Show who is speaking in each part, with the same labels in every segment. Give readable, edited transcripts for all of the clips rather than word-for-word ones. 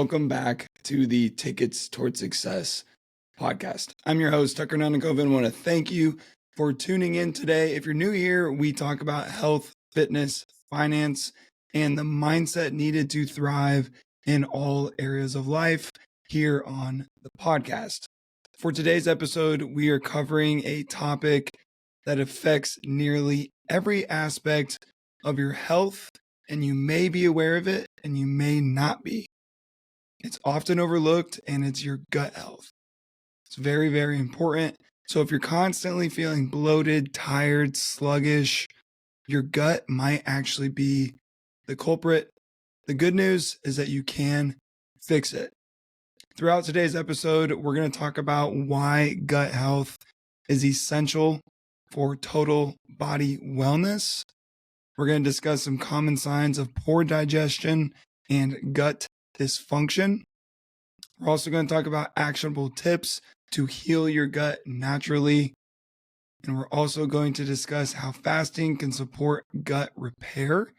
Speaker 1: welcome back to the Tickets Toward Success podcast. I'm your host, Tucker Nunnikova, and I want to thank you for tuning in today. If you're new here, we talk about health, fitness, finance, and the mindset needed to thrive in all areas of life here on the podcast. For today's episode, we are covering a topic that affects nearly every aspect of your health, and you may be aware of it and you may not be. It's often overlooked, and it's your gut health. It's very, very important. So if you're constantly feeling bloated, tired, sluggish, your gut might actually be the culprit. The good news is that you can fix it. Throughout today's episode, we're going to talk about why gut health is essential for total body wellness. We're going to discuss some common signs of poor digestion and gut dysfunction. We're also going to talk about actionable tips to heal your gut naturally. And we're also going to discuss how fasting can support gut repair.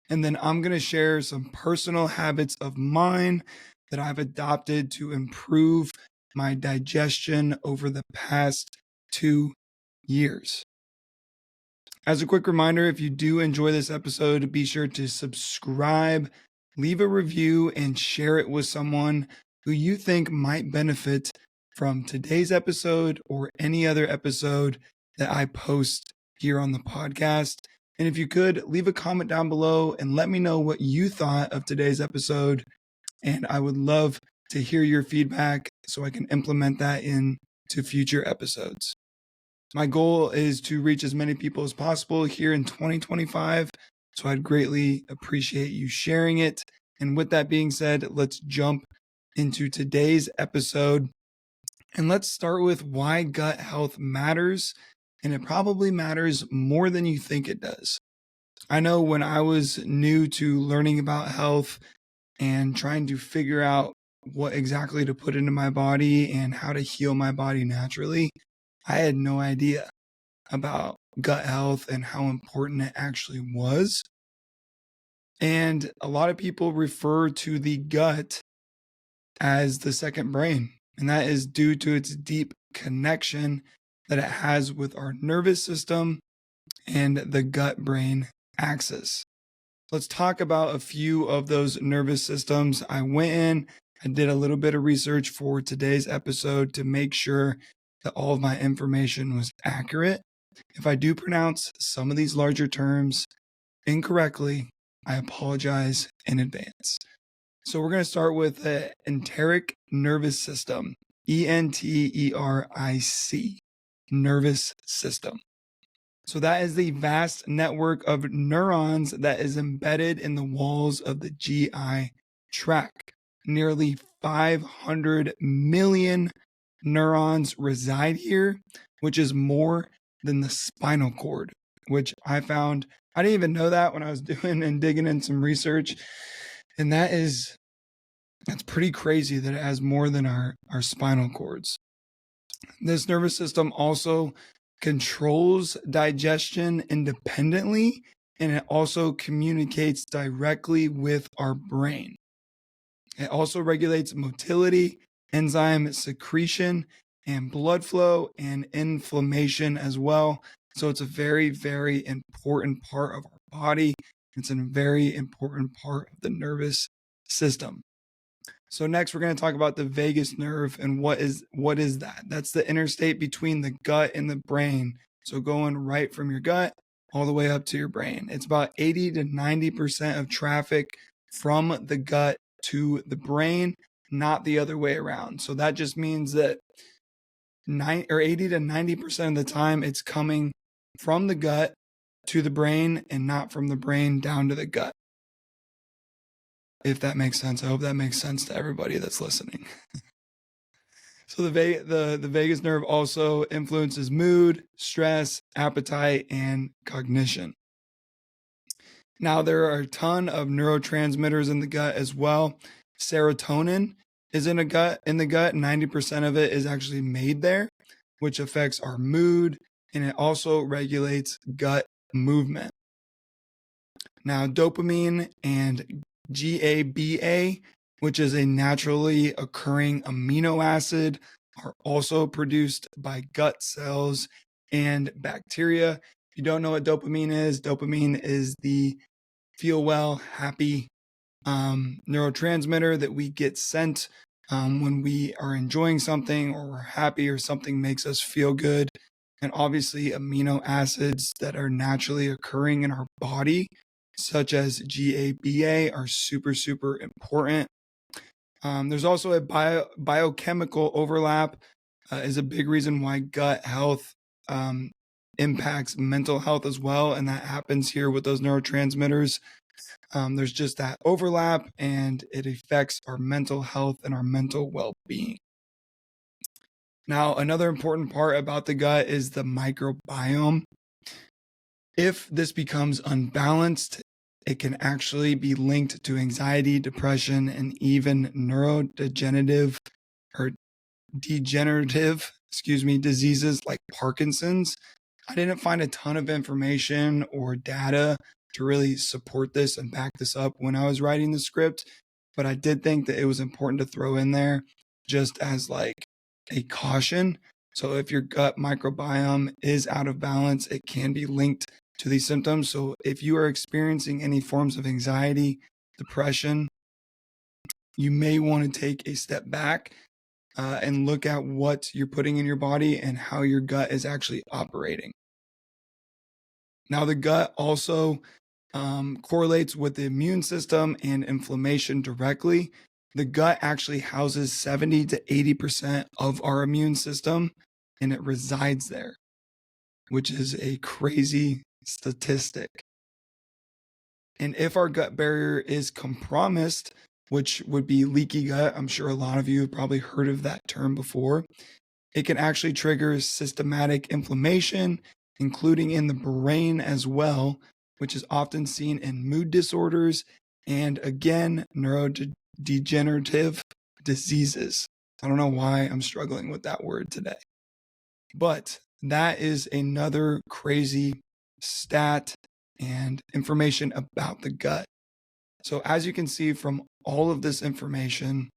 Speaker 1: And then I'm going to share some personal habits of mine that I've adopted to improve my digestion over the past 2 years. As a quick reminder, if you do enjoy this episode, be sure to subscribe, leave a review, and share it with someone who you think might benefit from today's episode or any other episode that I post here on the podcast. And if you could, leave a comment down below and let me know what you thought of today's episode. And I would love to hear your feedback so I can implement that into future episodes. My goal is to reach as many people as possible here in 2025, so I'd greatly appreciate you sharing it. And with that being said, let's jump into today's episode. And let's start with why gut health matters, and it probably matters more than you think it does. I know when I was new to learning about health and trying to figure out what exactly to put into my body and how to heal my body naturally, I had no idea about gut health and how important it actually was. And a lot of people refer to the gut as the second brain, and that is due to its deep connection that it has with our nervous system and the gut-brain axis. Let's talk about a few of those nervous systems. I went in, I did a little bit of research for today's episode to make sure that all of my information was accurate. If I do pronounce some of these larger terms incorrectly, I apologize in advance. So we're going to start with the enteric nervous system, ENTERIC, nervous system. So that is the vast network of neurons that is embedded in the walls of the GI tract. Nearly 500 million neurons reside here, which is more than the spinal cord, which I found, I didn't even know that when I was doing and digging in some research. And that's pretty crazy that it has more than our spinal cords. This nervous system also controls digestion independently, and it also communicates directly with our brain. It also regulates motility, enzyme secretion, and blood flow and inflammation as well. So it's a very, very important part of our body. It's a very important part of the nervous system. So next we're going to talk about the vagus nerve, and what is that? That's the interstate between the gut and the brain. So going right from your gut all the way up to your brain. It's about 80 to 90% of traffic from the gut to the brain, not the other way around. So that just means that 80 to 90% of the time it's coming from the gut to the brain and not from the brain down to the gut. If that makes sense. I hope that makes sense to everybody that's listening. So the vagus nerve also influences mood, stress, appetite, and cognition. Now, there are a ton of neurotransmitters in the gut as well. Serotonin is in the gut. 90% of it is actually made there, which affects our mood, and it also regulates gut movement. Now, dopamine and GABA which is a naturally occurring amino acid, are also produced by gut cells and bacteria. If you don't know what dopamine is the feel well, happy neurotransmitter that we get sent when we are enjoying something or we're happy or something makes us feel good. And obviously, amino acids that are naturally occurring in our body, such as GABA, are super, super important. There's also a biochemical overlap, is a big reason why gut health impacts mental health as well. And that happens here with those neurotransmitters. There's just that overlap, and it affects our mental health and our mental well-being. Now, another important part about the gut is the microbiome. If this becomes unbalanced, it can actually be linked to anxiety, depression, and even neurodegenerative or degenerative, diseases like Parkinson's. I didn't find a ton of information or data to really support this and back this up when I was writing the script, but I did think that it was important to throw in there just as like a caution. So if your gut microbiome is out of balance, it can be linked to these symptoms. So if you are experiencing any forms of anxiety, depression, you may want to take a step back and look at what you're putting in your body and how your gut is actually operating. Now, the gut also correlates with the immune system and inflammation directly. The gut actually houses 70 to 80% of our immune system, and it resides there, which is a crazy statistic. And if our gut barrier is compromised, which would be leaky gut, I'm sure a lot of you have probably heard of that term before, it can actually trigger systematic inflammation, including in the brain as well, which is often seen in mood disorders and, again, neurodegenerative diseases. I don't know why I'm struggling with that word today. But that is another crazy stat and information about the gut. So as you can see from all of this information,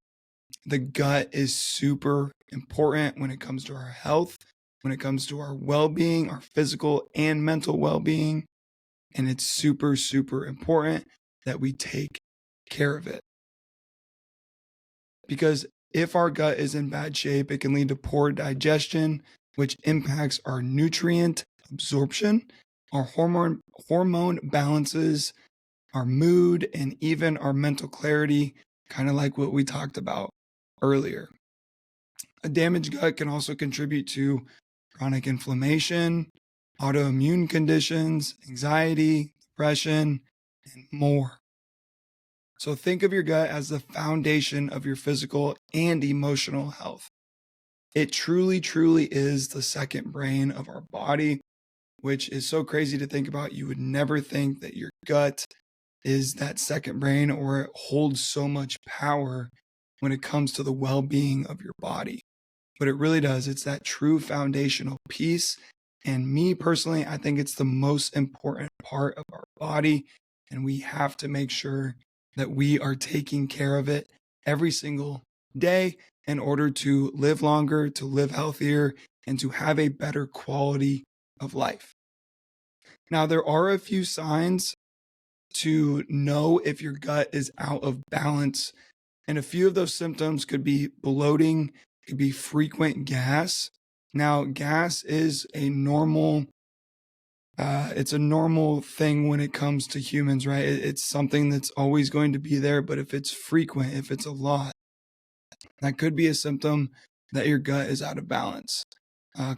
Speaker 1: the gut is super important when it comes to our health, when it comes to our well-being, our physical and mental well-being. And it's super, super important that we take care of it. Because if our gut is in bad shape, it can lead to poor digestion, which impacts our nutrient absorption, our hormone balances, our mood, and even our mental clarity, kind of like what we talked about earlier. A damaged gut can also contribute to chronic inflammation, autoimmune conditions, anxiety, depression, and more. So think of your gut as the foundation of your physical and emotional health. It truly, truly is the second brain of our body, which is so crazy to think about. You would never think that your gut is that second brain or it holds so much power when it comes to the well-being of your body. But it really does. It's that true foundational piece. And me personally, I think it's the most important part of our body. And we have to make sure that we are taking care of it every single day in order to live longer, to live healthier, and to have a better quality of life. Now, there are a few signs to know if your gut is out of balance. And a few of those symptoms could be bloating, could be frequent gas. Now, gas is a normal it's a normal thing when it comes to humans, right? It's something that's always going to be there, but if it's frequent, if it's a lot, that could be a symptom that your gut is out of balance.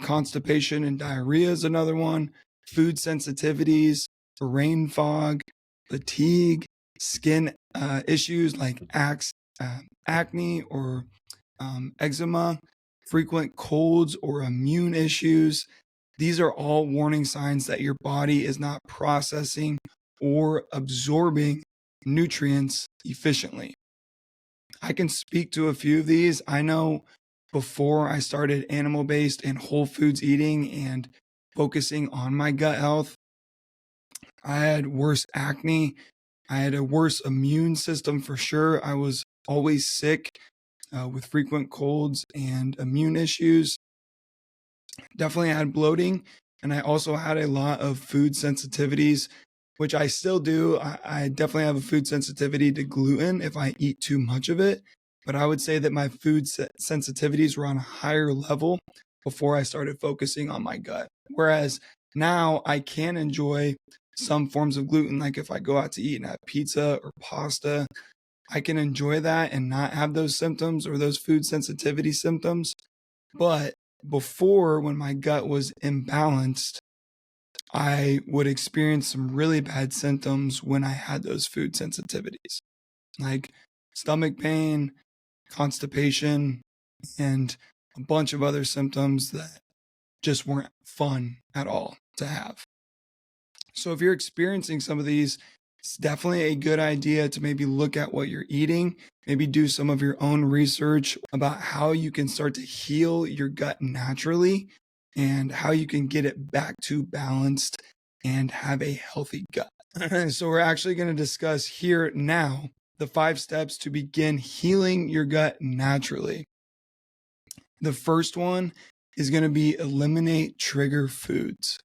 Speaker 1: Constipation and diarrhea is another one. Food sensitivities, brain fog, fatigue, skin issues like acne or eczema, frequent colds or immune issues. These are all warning signs that your body is not processing or absorbing nutrients efficiently. I can speak to a few of these. I know before I started animal-based and whole foods eating and focusing on my gut health, I had worse acne. I had a worse immune system for sure. I was always sick with frequent colds and immune issues. Definitely had bloating, and I also had a lot of food sensitivities, which I still do. I definitely have a food sensitivity to gluten if I eat too much of it, but I would say that my food sensitivities were on a higher level before I started focusing on my gut. Whereas now I can enjoy some forms of gluten, like if I go out to eat and have pizza or pasta, I can enjoy that and not have those symptoms or those food sensitivity symptoms. But before, when my gut was imbalanced, I would experience some really bad symptoms when I had those food sensitivities, like stomach pain, constipation, and a bunch of other symptoms that just weren't fun at all to have. So if you're experiencing some of these, it's definitely a good idea to maybe look at what you're eating, maybe do some of your own research about how you can start to heal your gut naturally and how you can get it back to balanced and have a healthy gut. So we're actually going to discuss here now the 5 steps to begin healing your gut naturally. The first one is going to be eliminate trigger foods.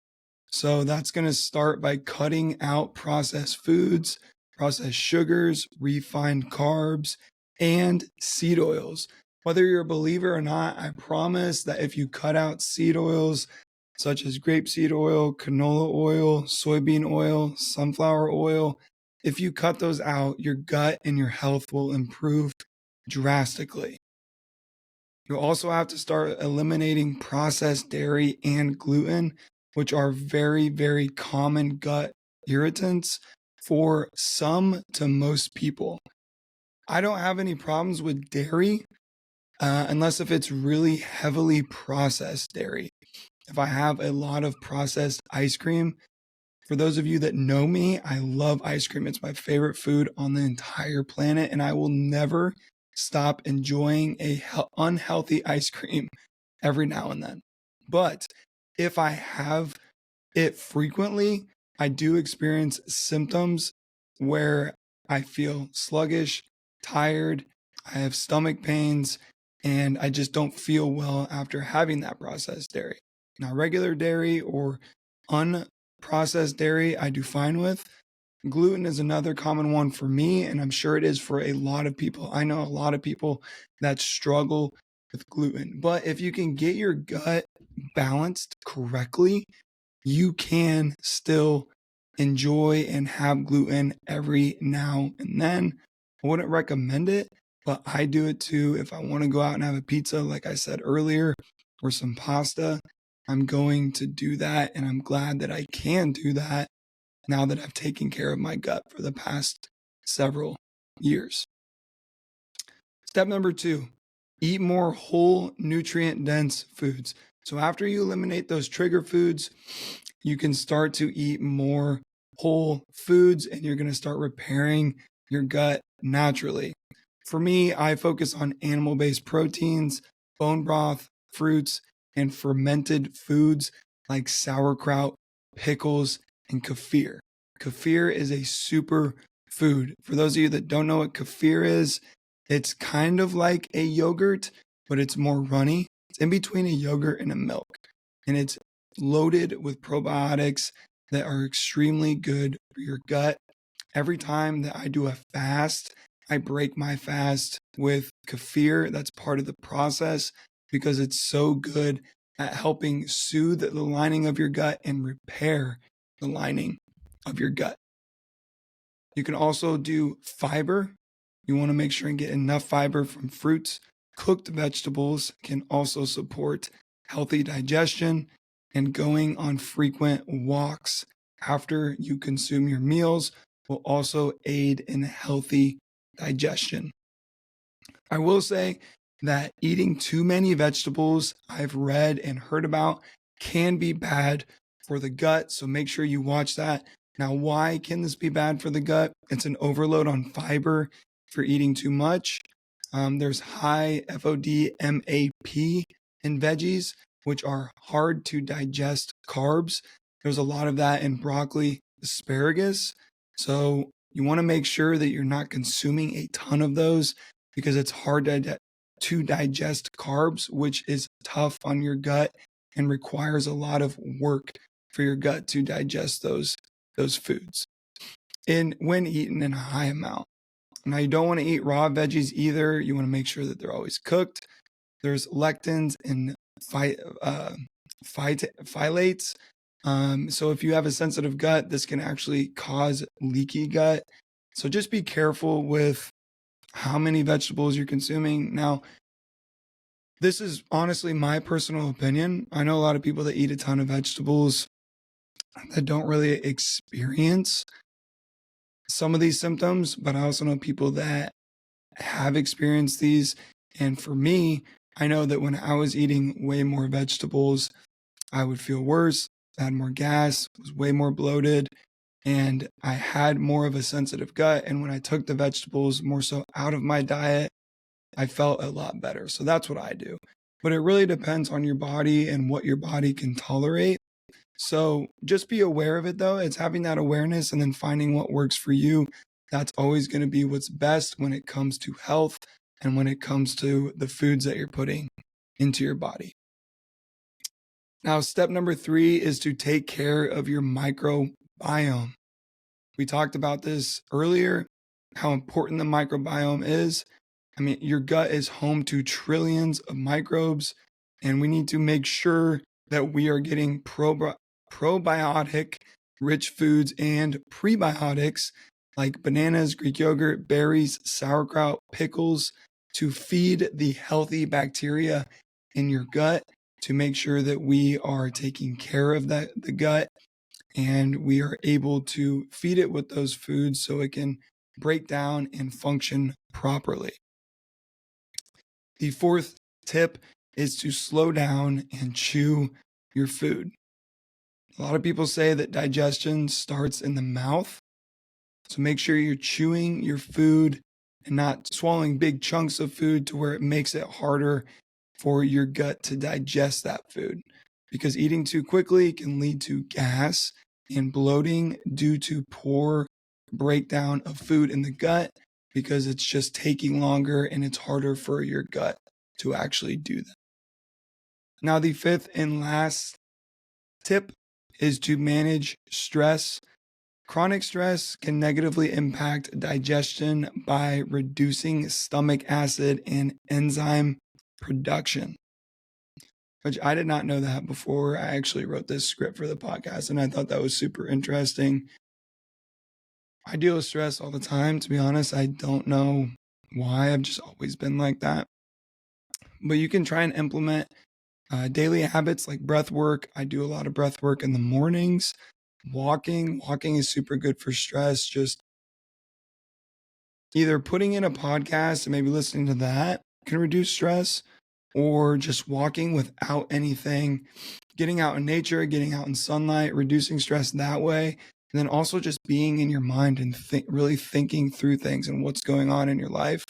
Speaker 1: So that's going to start by cutting out processed foods, processed sugars, refined carbs, and seed oils. Whether you're a believer or not, I promise that if you cut out seed oils such as grapeseed oil, canola oil, soybean oil, sunflower oil, if you cut those out, your gut and your health will improve drastically. You'll also have to start eliminating processed dairy and gluten, which are very, very common gut irritants for some to most people. I don't have any problems with dairy unless if it's really heavily processed dairy. If I have a lot of processed ice cream, for those of you that know me, I love ice cream. It's my favorite food on the entire planet, and I will never stop enjoying a unhealthy ice cream every now and then. But if I have it frequently, I do experience symptoms where I feel sluggish, tired, I have stomach pains, and I just don't feel well after having that processed dairy. Now, regular dairy or unprocessed dairy, I do fine with. Gluten is another common one for me, and I'm sure it is for a lot of people. I know a lot of people that struggle with gluten. But if you can get your gut balanced correctly, you can still enjoy and have gluten every now and then. I wouldn't recommend it, but I do it too. If I want to go out and have a pizza, like I said earlier, or some pasta, I'm going to do that. And I'm glad that I can do that now that I've taken care of my gut for the past several years. Step number 2, eat more whole, nutrient-dense foods. So after you eliminate those trigger foods, you can start to eat more whole foods and you're going to start repairing your gut naturally. For me, I focus on animal-based proteins, bone broth, fruits, and fermented foods like sauerkraut, pickles, and kefir. Kefir is a super food. For those of you that don't know what kefir is, it's kind of like a yogurt, but it's more runny. It's in between a yogurt and a milk. And it's loaded with probiotics that are extremely good for your gut. Every time that I do a fast, I break my fast with kefir. That's part of the process because it's so good at helping soothe the lining of your gut and repair the lining of your gut. You can also do fiber. You want to make sure and get enough fiber from fruits. Cooked vegetables can also support healthy digestion, and going on frequent walks after you consume your meals will also aid in healthy digestion. I will say that eating too many vegetables, I've read and heard about, can be bad for the gut. So make sure you watch that. Now, why can this be bad for the gut? It's an overload on fiber for eating too much. There's high FODMAP in veggies, which are hard to digest carbs. There's a lot of that in broccoli, asparagus. So you want to make sure that you're not consuming a ton of those. because it's hard to digest carbs, which is tough on your gut and requires a lot of work for your gut to digest those foods when eaten in a high amount. Now, you don't want to eat raw veggies either. You want to make sure that they're always cooked. There's lectins and phthalates. So if you have a sensitive gut, this can actually cause leaky gut. So just be careful with how many vegetables you're consuming. Now, this is honestly my personal opinion. I know a lot of people that eat a ton of vegetables that don't really experience some of these symptoms, but I also know people that have experienced these. And for me, I know that when I was eating way more vegetables, I would feel worse, I had more gas, was way more bloated, and I had more of a sensitive gut. And when I took the vegetables more so out of my diet, I felt a lot better. So that's what I do. But it really depends on your body and what your body can tolerate. So just be aware of it, though. It's having that awareness and then finding what works for you. That's always going to be what's best when it comes to health and when it comes to the foods that you're putting into your body. Now, step number 3 is to take care of your microbiome. We talked about this earlier, how important the microbiome is. I mean, your gut is home to trillions of microbes, and we need to make sure that we are getting probiotic rich foods and prebiotics like bananas, Greek yogurt, berries, sauerkraut, pickles to feed the healthy bacteria in your gut, to make sure that we are taking care of the gut and we are able to feed it with those foods so it can break down and function properly. The 4th tip is to slow down and chew your food. A lot of people say that digestion starts in the mouth. So make sure you're chewing your food and not swallowing big chunks of food to where it makes it harder for your gut to digest that food. Because eating too quickly can lead to gas and bloating due to poor breakdown of food in the gut, because it's just taking longer and it's harder for your gut to actually do that. Now, the 5th and last tip is to manage stress. Chronic stress can negatively impact digestion by reducing stomach acid and enzyme production, which I did not know that before I actually wrote this script for the podcast, and I thought that was super interesting. I deal with stress all the time, to be honest. I don't know why. I've just always been like that. But you can try and implement daily habits like breath work. I do a lot of breath work in the mornings. Walking is super good for stress. Just either putting in a podcast and maybe listening to that can reduce stress, or just walking without anything, getting out in nature, getting out in sunlight, reducing stress that way. And then also just being in your mind and really thinking through things and what's going on in your life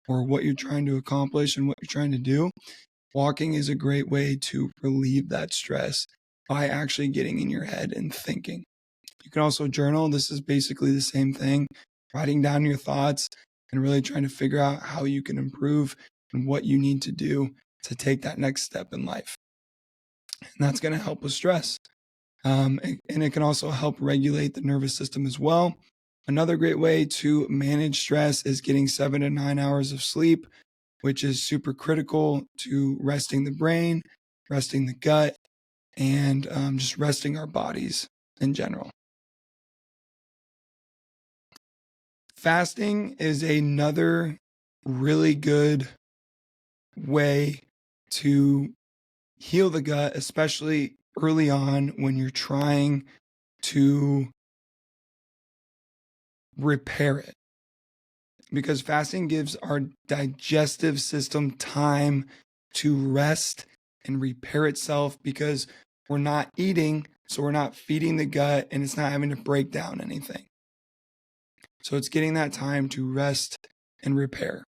Speaker 1: or what you're trying to accomplish and what you're trying to do. Walking is a great way to relieve that stress by actually getting in your head and thinking. You can also journal. This is basically the same thing, writing down your thoughts and really trying to figure out how you can improve and what you need to do to take that next step in life. And that's going to help with stress. And it can also help regulate the nervous system as well. Another great way to manage stress is getting 7 to 9 hours of sleep, which is super critical to resting the brain, resting the gut, and just resting our bodies in general. Fasting is another really good way to heal the gut, especially early on when you're trying to repair it. Because fasting gives our digestive system time to rest and repair itself, because we're not eating, so we're not feeding the gut and it's not having to break down anything. So it's getting that time to rest and repair.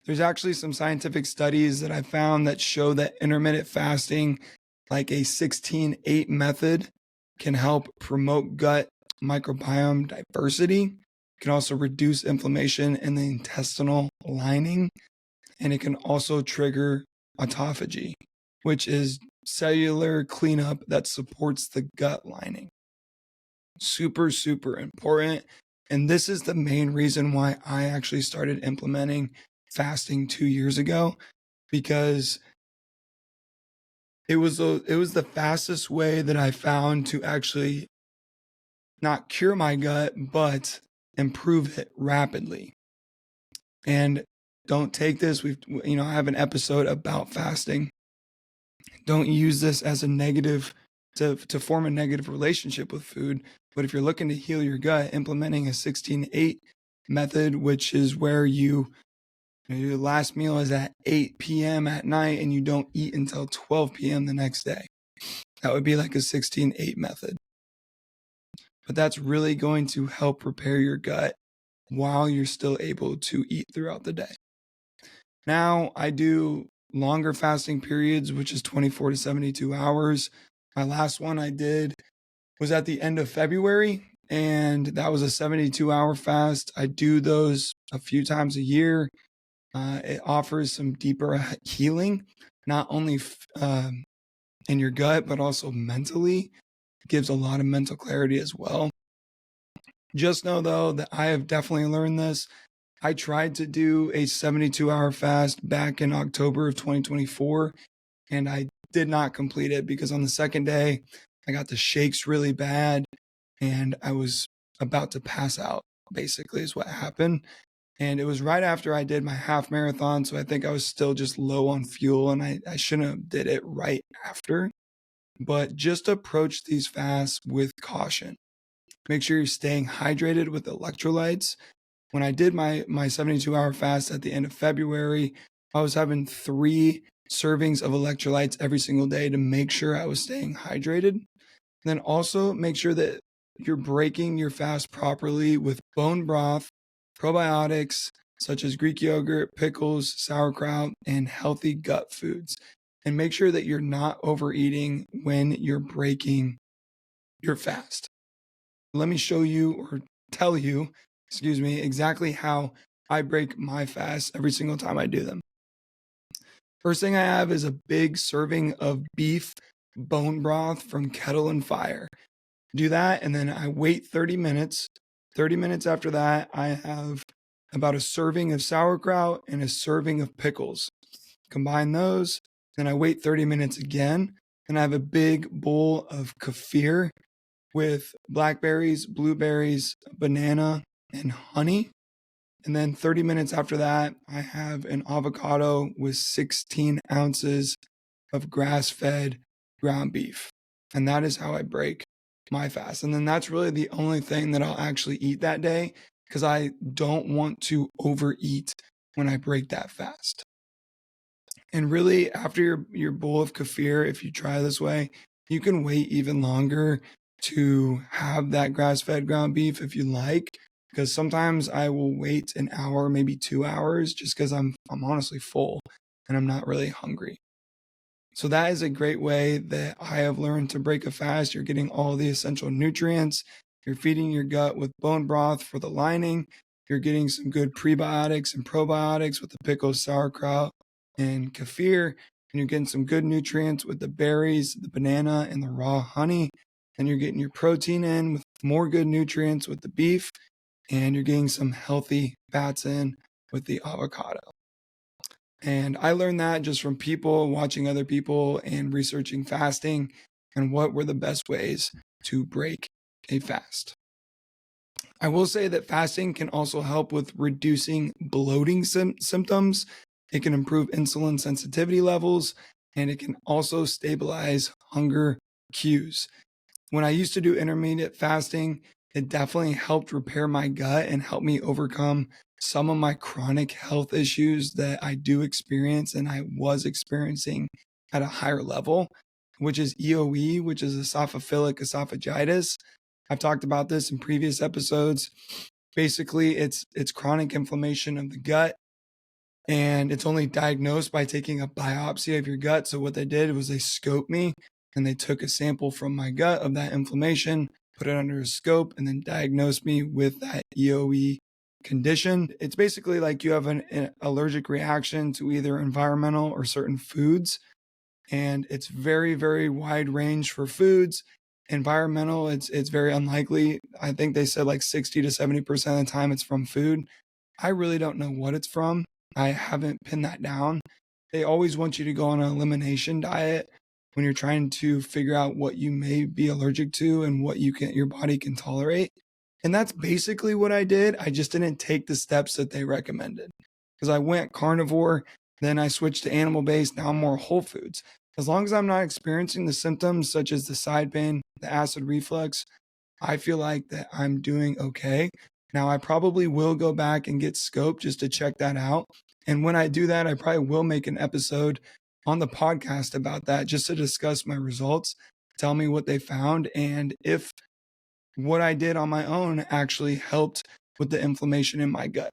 Speaker 1: There's actually some scientific studies that I found that show that intermittent fasting, like a 16-8 method, can help promote gut microbiome diversity. It can also reduce inflammation in the intestinal lining, and it can also trigger autophagy, which is cellular cleanup that supports the gut lining. Super, super important. And this is the main reason why I actually started implementing fasting 2 years ago, because it was the fastest way that I found to actually not cure my gut, but improve it rapidly. And don't take this. I have an episode about fasting. Don't use this as a negative to form a negative relationship with food. But if you're looking to heal your gut, implementing a 16-8 method, which is where your last meal is at 8 p.m. at night and you don't eat until 12 p.m. the next day. That would be like a 16-8 method. But that's really going to help prepare your gut while you're still able to eat throughout the day. Now, I do longer fasting periods, which is 24 to 72 hours. My last one I did was at the end of February, and that was a 72-hour fast. I do those a few times a year. It offers some deeper healing, not only in your gut, but also mentally. It gives a lot of mental clarity as well. Just know, though, that I have definitely learned this. I tried to do a 72-hour fast back in October of 2024, and I did not complete it because on the second day, I got the shakes really bad, and I was about to pass out, basically, is what happened. And it was right after I did my half marathon, so I think I was still just low on fuel, and I shouldn't have did it right after. But just approach these fasts with caution. Make sure you're staying hydrated with electrolytes. When I did my 72-hour fast at the end of February, I was having 3 servings of electrolytes every single day to make sure I was staying hydrated. And then also make sure that you're breaking your fast properly with bone broth, probiotics such as Greek yogurt, pickles, sauerkraut, and healthy gut foods. And make sure that you're not overeating when you're breaking your fast. Let me show you or tell you, exactly how I break my fasts every single time I do them. First thing I have is a big serving of beef bone broth from Kettle and Fire. Do that, and then I wait 30 minutes. 30 minutes after that, I have about a serving of sauerkraut and a serving of pickles. Combine those, then I wait 30 minutes again, and I have a big bowl of kefir with blackberries, blueberries, banana, and honey. And then 30 minutes after that, I have an avocado with 16 ounces of grass-fed ground beef. And that is how I break my fast. And then that's really the only thing that I'll actually eat that day, because I don't want to overeat when I break that fast. And really, after your bowl of kefir, if you try this way, you can wait even longer to have that grass-fed ground beef if you like, because sometimes I will wait an hour, maybe 2 hours, just because I'm honestly full and I'm not really hungry. So that is a great way that I have learned to break a fast. You're getting all the essential nutrients. You're feeding your gut with bone broth for the lining. You're getting some good prebiotics and probiotics with the pickles, sauerkraut, and kefir. And you're getting some good nutrients with the berries, the banana, and the raw honey. And you're getting your protein in with more good nutrients with the beef. And you're getting some healthy fats in with the avocado. And I learned that just from people, watching other people and researching fasting and what were the best ways to break a fast. I will say that fasting can also help with reducing bloating symptoms. It can improve insulin sensitivity levels, and it can also stabilize hunger cues. When I used to do intermittent fasting, it definitely helped repair my gut and help me overcome some of my chronic health issues that I do experience and I was experiencing at a higher level, which is EOE, which is esophageal esophagitis. I've talked about this in previous episodes. Basically, it's chronic inflammation of the gut, and it's only diagnosed by taking a biopsy of your gut. So what they did was they scoped me and they took a sample from my gut of that inflammation. put it under a scope, and then diagnosed me with that EOE condition. It's basically like you have an allergic reaction to either environmental or certain foods. And it's very, very wide range for foods. Environmental, it's very unlikely. I think they said like 60 to 70% of the time it's from food. I really don't know what it's from. I haven't pinned that down. They always want you to go on an elimination diet when you're trying to figure out what you may be allergic to and what your body can tolerate. And that's basically what I did. I just didn't take the steps that they recommended because I went carnivore, then I switched to animal-based, now I'm more whole foods. As long as I'm not experiencing the symptoms such as the side pain, the acid reflux, I feel like that I'm doing okay. Now, I probably will go back and get scoped just to check that out. And when I do that, I probably will make an episode on the podcast about that just to discuss my results, tell me what they found, and if what I did on my own actually helped with the inflammation in my gut.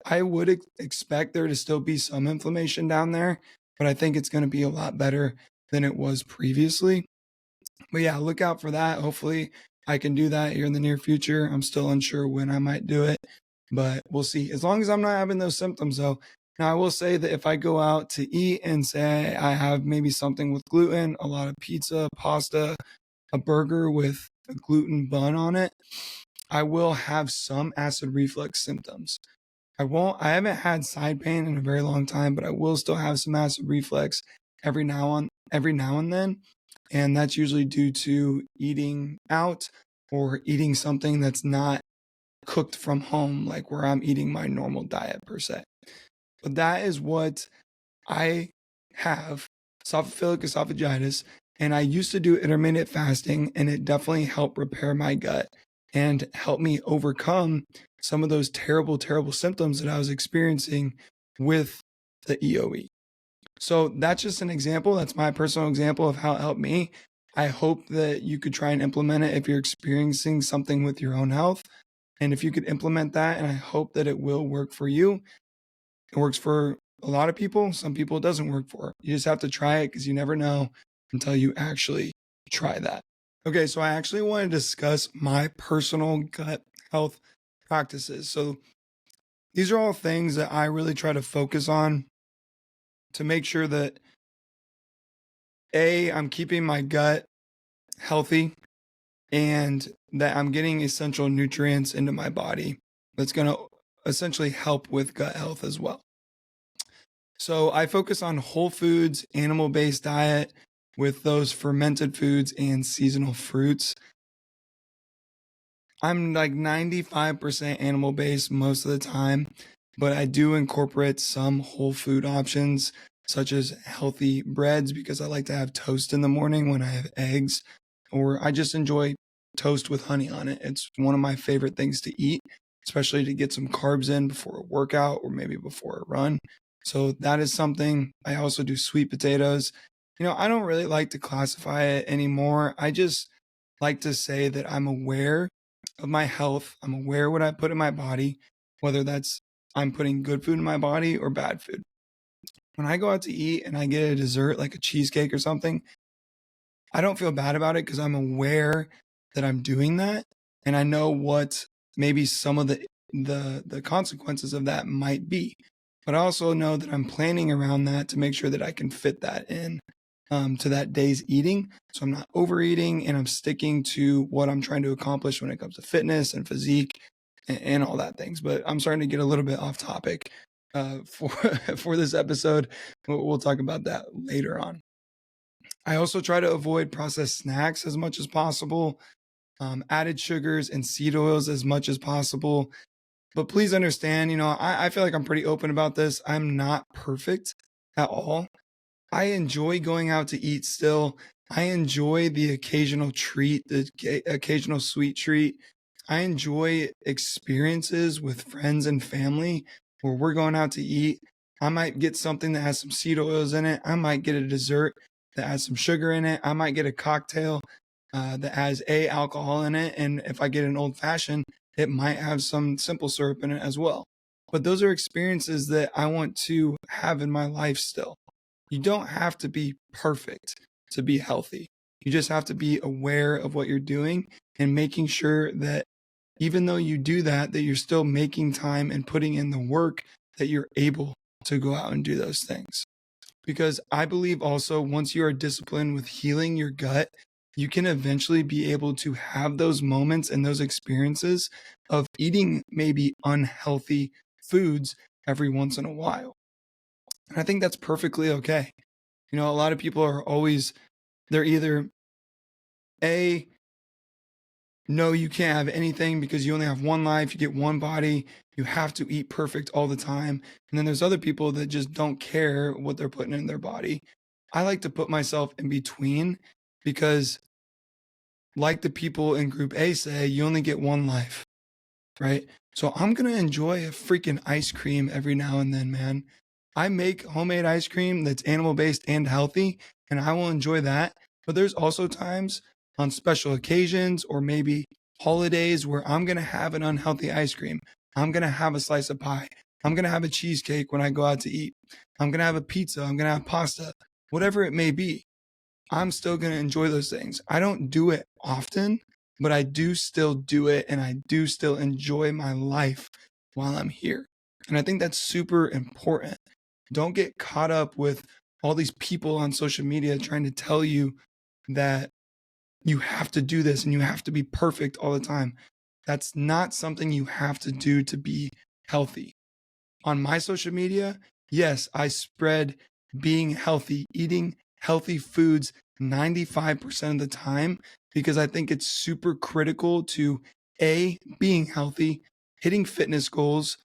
Speaker 1: I would expect there to still be some inflammation down there, but I think it's going to be a lot better than it was previously. But yeah, look out for that. Hopefully I can do that here in the near future. I'm still unsure when I might do it, but we'll see. As long as I'm not having those symptoms though. Now I will say that if I go out to eat and say I have maybe something with gluten, a lot of pizza, pasta, a burger with a gluten bun on it, I will have some acid reflux symptoms. I haven't had side pain in a very long time, but I will still have some acid reflux every now and then. And that's usually due to eating out or eating something that's not cooked from home, like where I'm eating my normal diet per se. But that is what I have, esophageal esophagitis. And I used to do intermittent fasting, and it definitely helped repair my gut and help me overcome some of those terrible, terrible symptoms that I was experiencing with the EOE. So that's just an example. That's my personal example of how it helped me. I hope that you could try and implement it if you're experiencing something with your own health. And if you could implement that, and I hope that it will work for you. It works for a lot of people. Some people it doesn't work for. You just have to try it because you never know until you actually try that. Okay, so I actually want to discuss my personal gut health practices. So these are all things that I really try to focus on to make sure that I'm keeping my gut healthy and that I'm getting essential nutrients into my body that's going to essentially help with gut health as well. So I focus on whole foods, animal-based diet with those fermented foods and seasonal fruits. I'm like 95% animal-based most of the time, but I do incorporate some whole food options such as healthy breads because I like to have toast in the morning when I have eggs, or I just enjoy toast with honey on it. It's one of my favorite things to eat, especially to get some carbs in before a workout or maybe before a run. So that is something. I also do sweet potatoes. I don't really like to classify it anymore. I just like to say that I'm aware of my health. I'm aware what I put in my body, whether that's I'm putting good food in my body or bad food. When I go out to eat and I get a dessert like a cheesecake or something, I don't feel bad about it because I'm aware that I'm doing that, and I know what maybe some of the consequences of that might be. But I also know that I'm planning around that to make sure that I can fit that in to that day's eating. So I'm not overeating and I'm sticking to what I'm trying to accomplish when it comes to fitness and physique and all that things. But I'm starting to get a little bit off topic for this episode. We'll talk about that later on. I also try to avoid processed snacks as much as possible, added sugars and seed oils as much as possible. But please understand, I feel like I'm pretty open about this. I'm not perfect at all. I enjoy going out to eat still. I enjoy the occasional treat, the occasional sweet treat. I enjoy experiences with friends and family where we're going out to eat. I might get something that has some seed oils in it. I might get a dessert that has some sugar in it. I might get a cocktail that has alcohol in it. And if I get an old fashioned, it might have some simple syrup in it as well. But those are experiences that I want to have in my life still. You don't have to be perfect to be healthy. You just have to be aware of what you're doing and making sure that even though you do that, that you're still making time and putting in the work that you're able to go out and do those things. Because I believe also once you are disciplined with healing your gut, you can eventually be able to have those moments and those experiences of eating maybe unhealthy foods every once in a while. And I think that's perfectly okay. A lot of people are always, they're either A, no, you can't have anything because you only have one life, you get one body, you have to eat perfect all the time. And then there's other people that just don't care what they're putting in their body. I like to put myself in between because, like the people in group A say, you only get one life, right? So I'm going to enjoy a freaking ice cream every now and then, man. I make homemade ice cream that's animal based and healthy, and I will enjoy that. But there's also times on special occasions or maybe holidays where I'm going to have an unhealthy ice cream. I'm going to have a slice of pie. I'm going to have a cheesecake when I go out to eat. I'm going to have a pizza. I'm going to have pasta, whatever it may be. I'm still going to enjoy those things. I don't do it often, but I do still do it, and I do still enjoy my life while I'm here. And I think that's super important. Don't get caught up with all these people on social media trying to tell you that you have to do this and you have to be perfect all the time. That's not something you have to do to be healthy. On my social media, yes, I spread being healthy, eating healthy foods 95% of the time because I think it's super critical to A, being healthy, hitting fitness goals,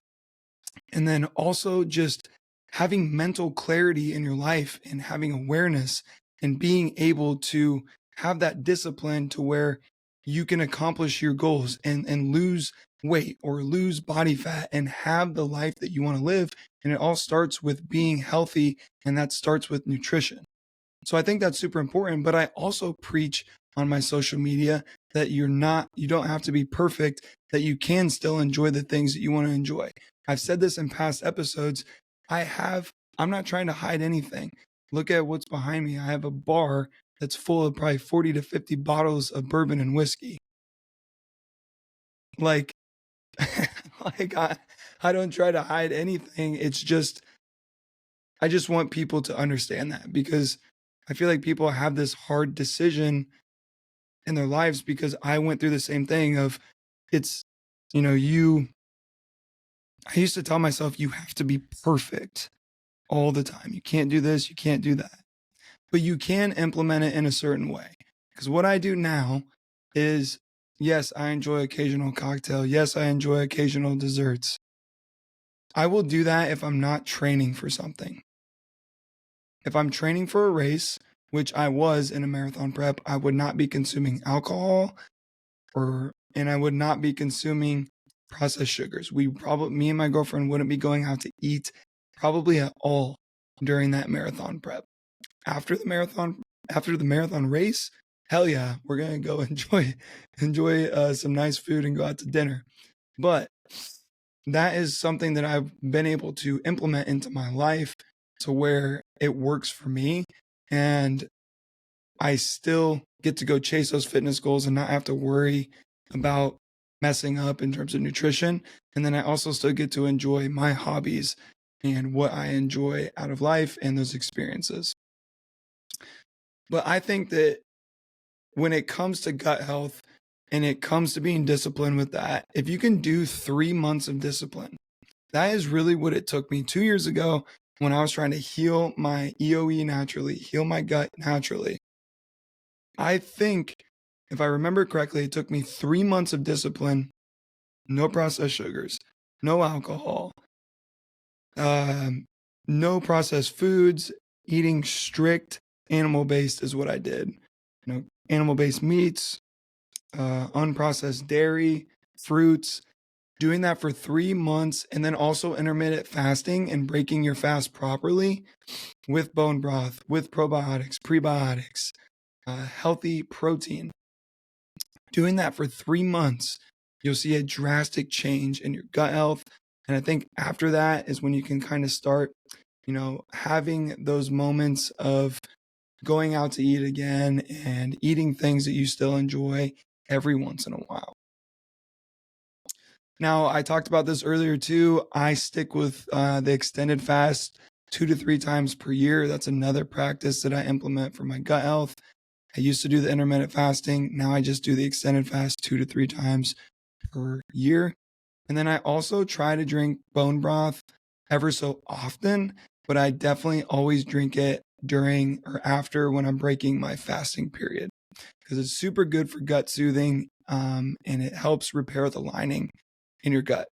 Speaker 1: and then also just having mental clarity in your life and having awareness and being able to have that discipline to where you can accomplish your goals and lose weight or lose body fat and have the life that you want to live. And it all starts with being healthy, and that starts with nutrition. So I think that's super important, but I also preach on my social media that you don't have to be perfect, that you can still enjoy the things that you want to enjoy. I've said this in past episodes. I'm not trying to hide anything. Look at what's behind me. I have a bar that's full of probably 40 to 50 bottles of bourbon and whiskey. Like, I don't try to hide anything. It's just, I just want people to understand that because I feel like people have this hard decision in their lives because I went through the same thing of it's, I used to tell myself, you have to be perfect all the time. You can't do this, you can't do that. But you can implement it in a certain way. Because what I do now is, yes, I enjoy occasional cocktail. Yes, I enjoy occasional desserts. I will do that if I'm not training for something. If I'm training for a race, which I was in a marathon prep, I would not be consuming alcohol and I would not be consuming processed sugars. Me and my girlfriend wouldn't be going out to eat probably at all during that marathon prep. After the marathon race, hell yeah, we're gonna go enjoy some nice food and go out to dinner. But that is something that I've been able to implement into my life to where it works for me, and I still get to go chase those fitness goals and not have to worry about messing up in terms of nutrition. And then I also still get to enjoy my hobbies and what I enjoy out of life and those experiences. But I think that when it comes to gut health and it comes to being disciplined with that, if you can do 3 months of discipline, that is really what it took me 2 years ago when I was trying to heal my EOE naturally, heal my gut naturally. I think, if I remember correctly, it took me 3 months of discipline, no processed sugars, no alcohol, no processed foods, eating strict animal-based is what I did. Animal-based meats, unprocessed dairy, fruits, doing that for 3 months, and then also intermittent fasting and breaking your fast properly with bone broth, with probiotics, prebiotics, healthy protein. Doing that for 3 months, you'll see a drastic change in your gut health. And I think after that is when you can kind of start, having those moments of going out to eat again and eating things that you still enjoy every once in a while. Now, I talked about this earlier too. I stick with the extended fast 2 to 3 times per year. That's another practice that I implement for my gut health. I used to do the intermittent fasting. Now I just do the extended fast 2 to 3 times per year. And then I also try to drink bone broth ever so often, but I definitely always drink it during or after when I'm breaking my fasting period because it's super good for gut soothing and it helps repair the lining in your gut.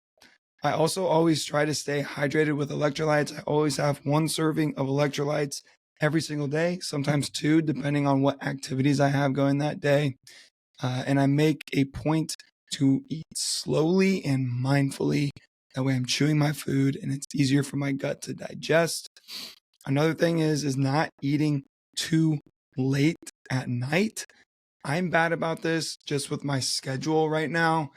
Speaker 1: I also always try to stay hydrated with electrolytes. I always have 1 serving of electrolytes every single day, sometimes 2, depending on what activities I have going that day. And I make a point to eat slowly and mindfully. That way I'm chewing my food and it's easier for my gut to digest. Another thing is not eating too late at night. I'm bad about this just with my schedule right now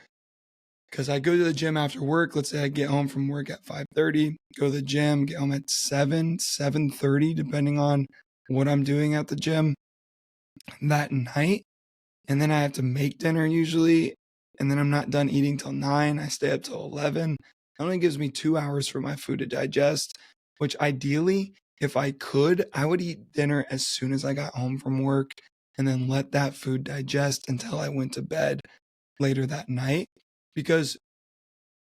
Speaker 1: because I go to the gym after work. Let's say I get home from work at 5:30, go to the gym, get home at 7:30, depending on what I'm doing at the gym that night. And then I have to make dinner usually. And then I'm not done eating till 9. I stay up till 11. It only gives me 2 hours for my food to digest, which ideally, if I could, I would eat dinner as soon as I got home from work and then let that food digest until I went to bed later that night, because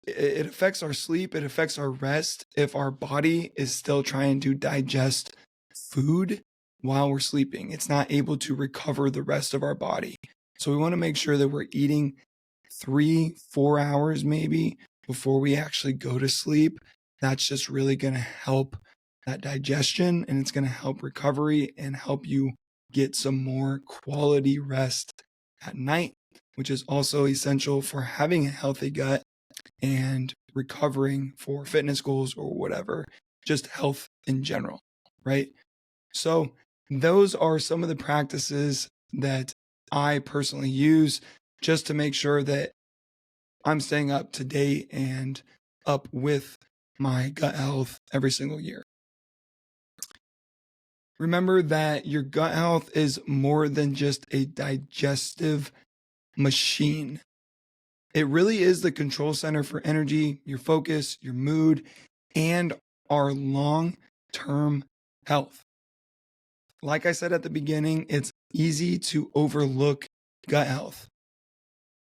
Speaker 1: it affects our sleep. It affects our rest if our body is still trying to digest food while we're sleeping. It's not able to recover the rest of our body. So we want to make sure that we're eating 3-4 hours maybe before we actually go to sleep. That's just really going to help that digestion, and it's going to help recovery and help you get some more quality rest at night, which is also essential for having a healthy gut and recovering for fitness goals or whatever, just health in general, right? So those are some of the practices that I personally use just to make sure that I'm staying up to date and up with my gut health every single year. Remember that your gut health is more than just a digestive machine. It really is the control center for energy, your focus, your mood, and our long-term health. Like I said at the beginning, it's easy to overlook gut health.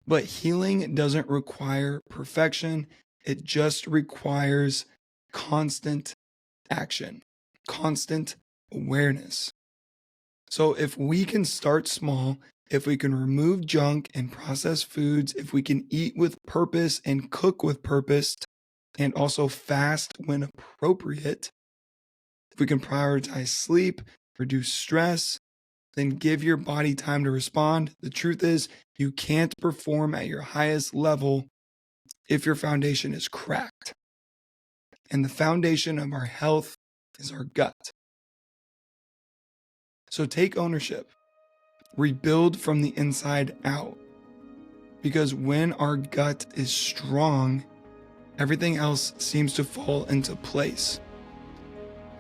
Speaker 1: But healing doesn't require perfection. It just requires constant action, constant awareness. So if we can start small, if we can remove junk and processed foods, if we can eat with purpose and cook with purpose, and also fast when appropriate, if we can prioritize sleep, reduce stress, then give your body time to respond. The truth is, you can't perform at your highest level if your foundation is cracked. And the foundation of our health is our gut. So take ownership. Rebuild from the inside out. Because when our gut is strong, everything else seems to fall into place.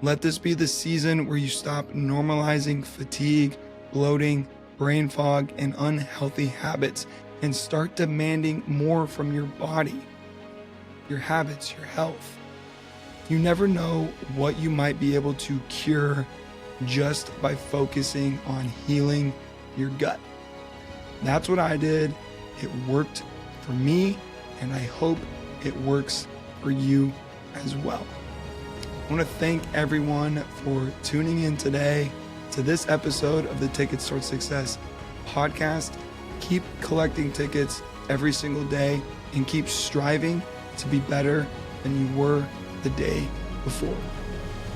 Speaker 1: Let this be the season where you stop normalizing fatigue, bloating, brain fog, and unhealthy habits and start demanding more from your body, your habits, your health. You never know what you might be able to cure just by focusing on healing your gut. That's what I did. It worked for me, and I hope it works for you as well. I want to thank everyone for tuning in today to this episode of the Tickets Towards Success podcast. Keep collecting tickets every single day and keep striving to be better than you were the day before.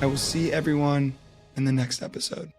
Speaker 1: I will see everyone in the next episode.